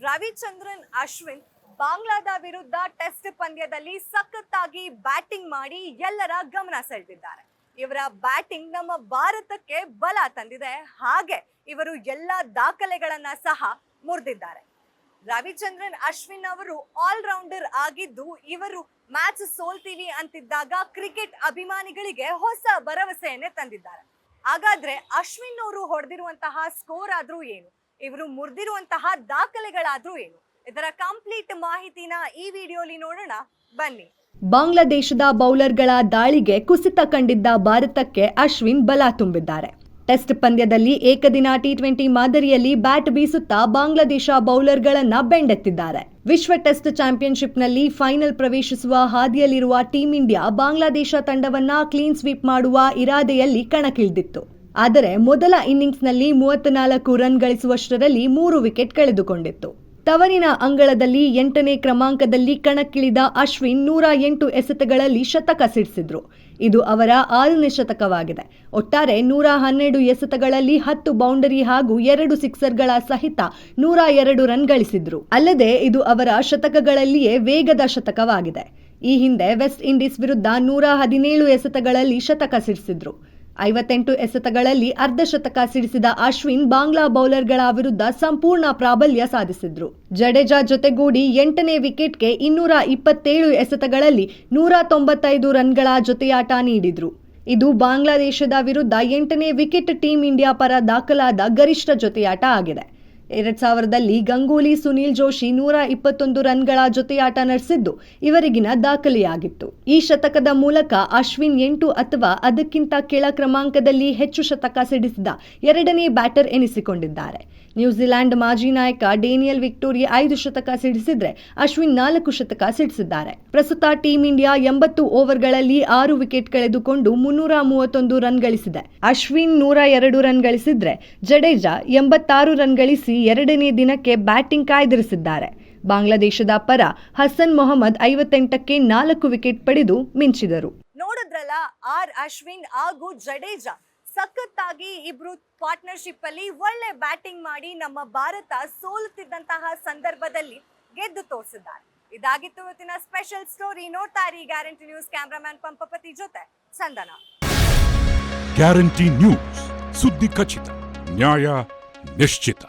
ರವಿಚಂದ್ರನ್ ಅಶ್ವಿನ್ ಬಾಂಗ್ಲಾದ ವಿರುದ್ಧ ಟೆಸ್ಟ್ ಪಂದ್ಯದಲ್ಲಿ ಸಖತ್ತಾಗಿ ಬ್ಯಾಟಿಂಗ್ ಮಾಡಿ ಎಲ್ಲರ ಗಮನ ಸೆಳೆದಿದ್ದಾರೆ. ಇವರ ಬ್ಯಾಟಿಂಗ್ ನಮ್ಮ ಭಾರತಕ್ಕೆ ಬಲ ತಂದಿದೆ. ಹಾಗೆ ಇವರು ಎಲ್ಲ ದಾಖಲೆಗಳನ್ನ ಸಹ ಮುರಿದಿದ್ದಾರೆ. ರವಿಚಂದ್ರನ್ ಅಶ್ವಿನ್ ಅವರು ಆಲ್ ರೌಂಡರ್ ಆಗಿದ್ದು, ಇವರು ಮ್ಯಾಚ್ ಸೋಲ್ತೀವಿ ಅಂತಿದ್ದಾಗ ಕ್ರಿಕೆಟ್ ಅಭಿಮಾನಿಗಳಿಗೆ ಹೊಸ ಭರವಸೆಯನ್ನೇ ತಂದಿದ್ದಾರೆ. ಹಾಗಾದ್ರೆ ಅಶ್ವಿನ್ ಅವರು ಹೊಡೆದಿರುವಂತಹ ಸ್ಕೋರ್ ಆದ್ರೂ ಏನು, ಇವರು ಮುರಿದಿರುವಂತಹ ದಾಖಲೆಗಳಾದ್ರೂ ಏನು, ಇದರ ಕಂಪ್ಲೀಟ್ ಮಾಹಿತಿನ ಈ ವಿಡಿಯೋಲಿ ನೋಡೋಣ ಬನ್ನಿ. ಬಾಂಗ್ಲಾದೇಶದ ಬೌಲರ್ಗಳ ದಾಳಿಗೆ ಕುಸಿತ ಕಂಡಿದ್ದ ಭಾರತಕ್ಕೆ ಅಶ್ವಿನ್ ಬಲ ತುಂಬಿದ್ದಾರೆ. ಟೆಸ್ಟ್ ಪಂದ್ಯದಲ್ಲಿ ಏಕದಿನ ಟಿ20 ಮಾದರಿಯಲ್ಲಿ ಬ್ಯಾಟ್ ಬೀಸುತ್ತಾ ಬಾಂಗ್ಲಾದೇಶ ಬೌಲರ್ಗಳನ್ನ ಬೆಂಡೆತ್ತಿದ್ದಾರೆ. ವಿಶ್ವ ಟೆಸ್ಟ್ ಚಾಂಪಿಯನ್ಶಿಪ್ನಲ್ಲಿ ಫೈನಲ್ ಪ್ರವೇಶಿಸುವ ಹಾದಿಯಲ್ಲಿರುವ ಟೀಂ ಇಂಡಿಯಾ ಬಾಂಗ್ಲಾದೇಶ ತಂಡವನ್ನ ಕ್ಲೀನ್ ಸ್ವೀಪ್ ಮಾಡುವ ಇರಾದೆಯಲ್ಲಿ ಕಣಕ್ಕಿಳಿದಿತ್ತು. ಆದರೆ ಮೊದಲ ಇನ್ನಿಂಗ್ಸ್ನಲ್ಲಿ 34 ರನ್ ಗಳಿಸುವಷ್ಟರಲ್ಲಿ 3 ವಿಕೆಟ್ ಕಳೆದುಕೊಂಡಿತ್ತು. ತವರಿನ ಅಂಗಳದಲ್ಲಿ 8ನೇ ಕ್ರಮಾಂಕದಲ್ಲಿ ಕಣಕ್ಕಿಳಿದ ಅಶ್ವಿನ್ 108 ಎಸೆತಗಳಲ್ಲಿ ಶತಕ ಸಿಡಿಸಿದ್ರು. ಇದು ಅವರ 6ನೇ ಶತಕವಾಗಿದೆ. ಒಟ್ಟಾರೆ 112 ಎಸೆತಗಳಲ್ಲಿ 10 ಬೌಂಡರಿ ಹಾಗೂ 2 ಸಿಕ್ಸರ್ಗಳ ಸಹಿತ 102 ರನ್ ಗಳಿಸಿದ್ರು. ಅಲ್ಲದೆ ಇದು ಅವರ ಶತಕಗಳಲ್ಲಿಯೇ ವೇಗದ ಶತಕವಾಗಿದೆ. ಈ ಹಿಂದೆ ವೆಸ್ಟ್ ಇಂಡೀಸ್ ವಿರುದ್ಧ 117 ಎಸೆತಗಳಲ್ಲಿ ಶತಕ ಸಿಡಿಸಿದ್ರು. 58 ಎಸೆತಗಳಲ್ಲಿ ಅರ್ಧ ಶತಕ ಸಿಡಿಸಿದ ಅಶ್ವಿನ್ ಬಾಂಗ್ಲಾ ಬೌಲರ್ಗಳ ವಿರುದ್ಧ ಸಂಪೂರ್ಣ ಪ್ರಾಬಲ್ಯ ಸಾಧಿಸಿದ್ರು. ಜಡೇಜಾ ಜೊತೆಗೂಡಿ 8ನೇ ವಿಕೆಟ್ಗೆ 227 ಎಸೆತಗಳಲ್ಲಿ 195 ರನ್ಗಳ ಜೊತೆಯಾಟ ನೀಡಿದ್ರು. ಇದು ಬಾಂಗ್ಲಾದೇಶದ ವಿರುದ್ಧ 8ನೇ ವಿಕೆಟ್ ಟೀಂ ಇಂಡಿಯಾ ಪರ ದಾಖಲಾದ ಗರಿಷ್ಠ ಜೊತೆಯಾಟ ಆಗಿದೆ. 2000ರಲ್ಲಿ ಗಂಗೂಲಿ ಸುನೀಲ್ ಜೋಶಿ 121 ರನ್ಗಳ ಜೊತೆಯಾಟ ನಡೆಸಿದ್ದು ಇವರಿಗಿನ ದಾಖಲೆಯಾಗಿತ್ತು. ಈ ಶತಕದ ಮೂಲಕ ಅಶ್ವಿನ್ 8 ಅಥವಾ ಅದಕ್ಕಿಂತ ಕೆಳ ಕ್ರಮಾಂಕದಲ್ಲಿ ಹೆಚ್ಚು ಶತಕ ಸಿಡಿಸಿದ 2ನೇ ಬ್ಯಾಟರ್ ಎನಿಸಿಕೊಂಡಿದ್ದಾರೆ. ನ್ಯೂಜಿಲೆಂಡ್ ಮಾಜಿ ನಾಯಕ ಡೇನಿಯಲ್ ವಿಕ್ಟೋರಿ 5 ಶತಕ ಸಿಡಿಸಿದ್ರೆ ಅಶ್ವಿನ್ 4 ಶತಕ ಸಿಡಿಸಿದ್ದಾರೆ. ಪ್ರಸ್ತುತ ಟೀಂ ಇಂಡಿಯಾ 80 ಓವರ್ಗಳಲ್ಲಿ 6 ವಿಕೆಟ್ ಕಳೆದುಕೊಂಡು 331 ರನ್ ಗಳಿಸಿದೆ. ಅಶ್ವಿನ್ 102 ರನ್ ಗಳಿಸಿದ್ರೆ ಜಡೇಜಾ 86 ರನ್ ಗಳಿಸಿ 2ನೇ ದಿನಕ್ಕೆ ಬ್ಯಾಟಿಂಗ್ ಕಾಯ್ದಿರಿಸಿದ್ದಾರೆ. ಬಾಂಗ್ಲಾದೇಶದ ಪರ ಹಸನ್ ಮೊಹಮ್ಮದ್ 58ಕ್ಕೆ 4 ವಿಕೆಟ್ ಪಡೆದು ಮಿಂಚಿದರು. ನೋಡಿದ್ರಲ್ಲ, ಅಶ್ವಿನ್ ಹಾಗೂ ಜಡೇಜಾ ಸಖತ್ತಾಗಿ ಇಬ್ರು ಪಾರ್ಟ್ನರ್ಶಿಪ್ ಅಲ್ಲಿ ಒಳ್ಳೆ ಬ್ಯಾಟಿಂಗ್ ಮಾಡಿ ನಮ್ಮ ಭಾರತ ಸೋಲುತ್ತಿದ್ದಂತಹ ಸಂದರ್ಭದಲ್ಲಿ ಗೆದ್ದು ತೋರಿಸಿದ್ದಾರೆ. ಇದಾಗಿತ್ತು ಇವತ್ತಿನ ಸ್ಪೆಷಲ್ ಸ್ಟೋರಿ. ನೋಡ್ತಾ ಇರಿ ಗ್ಯಾರಂಟಿ ನ್ಯೂಸ್. ಕ್ಯಾಮ್ರಾಮನ್ ಪಂಪಪತಿ ಜೊತೆ ಚಂದನ. ಗ್ಯಾರಂಟಿ ನ್ಯೂಸ್, ಸುದ್ದಿ ಖಚಿತ, ನ್ಯಾಯ ನಿಶ್ಚಿತ.